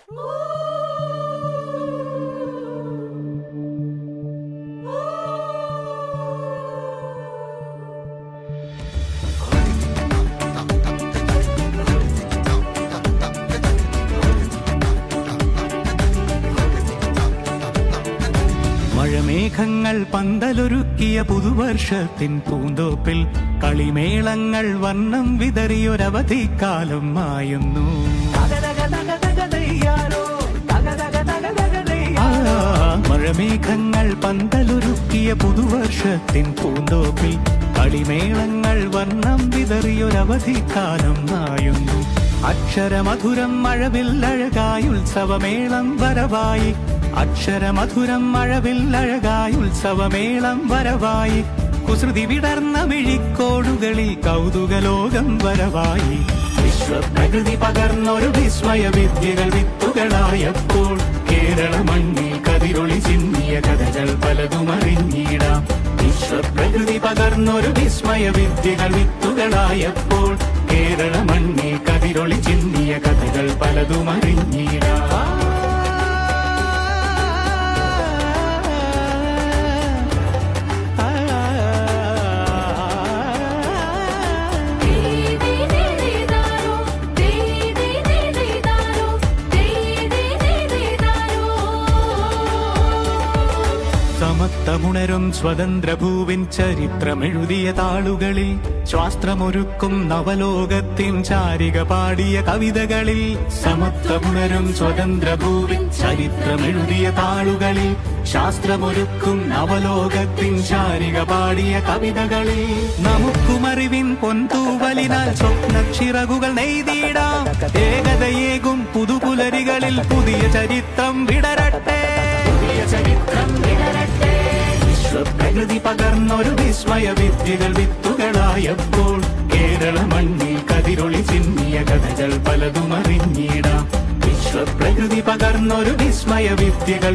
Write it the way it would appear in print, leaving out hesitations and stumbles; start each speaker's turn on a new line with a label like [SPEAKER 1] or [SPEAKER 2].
[SPEAKER 1] മഴമേഘങ്ങൾ പന്തലൊരുക്കിയ പുതുവർഷത്തിൻ പൂന്തോപ്പിൽ കളിമേളങ്ങൾ വർണ്ണം വിതറിയൊരവധിക്കാലം മായുന്നു. മഴമേഘങ്ങൾ പന്തലൊരുക്കിയ പുതുവർഷത്തിൻ പൂന്തോപ്പിൽ കളിമേളങ്ങൾ വർണ്ണം വിതറിയൊരവധിക്കാലം മായുന്നു. അക്ഷരമധുരം മഴവില്ലഴകായി ഉത്സവമേളം വരവായി, അക്ഷരമധുരം മഴവില്ലഴകായി ഉത്സവമേളം വരവായി, കുസൃതി വിടർന്ന മിഴിക്കോടുകളിൽ കൗതുകലോകം വരവായി. വിശ്വപ്രകൃതി പകർന്നൊരു വിസ്മയ വിദ്യകൾ വിത്തുകളായപ്പോൾ കേരള മണ്ണിൽ കതിരൊളി ചിന്നിയ കഥകൾ പലതും അറിഞ്ഞിടാം. വിശ്വപ്രകൃതി പകർന്നൊരു വിസ്മയ വിദ്യകൾ വിത്തുകളായപ്പോൾ കേരള മണ്ണിൽ കതിരൊളി ചിന്നിയ കഥകൾ പലതും അറിഞ്ഞിടാം. സമത്വമുണരും സ്വതന്ത്ര ഭൂവിൻ ചരിത്രമെഴുതിയ താളുകളിൽ, ശാസ്ത്രമൊരുക്കും നവലോകത്തിൻ ചാരിക പാടിയ കവിതകളിൽ. സമത്വമുണരും സ്വതന്ത്ര ഭൂവിൻ ചരിത്രമെഴുതിയ താളുകളിൽ, ശാസ്ത്രമൊരുക്കും നവലോകത്തിൻ ചാരിക പാടിയ കവിതകളിൽ. നമുക്കുമറിവിൻ പൊൻതൂവലിനാൽ സ്വപ്നച്ചിറകുകൾ നെയ്തിടാം. ഏകതയേകും പുതുപുലരികളിൽ പുതിയ ചരിത്രം വിടരട്ടെ, പുതിയ ചരിത്രം വിടരട്ടെ. വിശ്വപ്രകൃതി പകർന്നൊരു വിസ്മയ വിദ്യകൾ വിത്തുകളായപ്പോൾ കേരള മണ്ണിൽ കതിരൊളി ചിന്നിയ കഥകൾ പലതും അറിഞ്ഞിടാം. വിശ്വപ്രകൃതി പകർന്നൊരു വിസ്മയ വിദ്യകൾ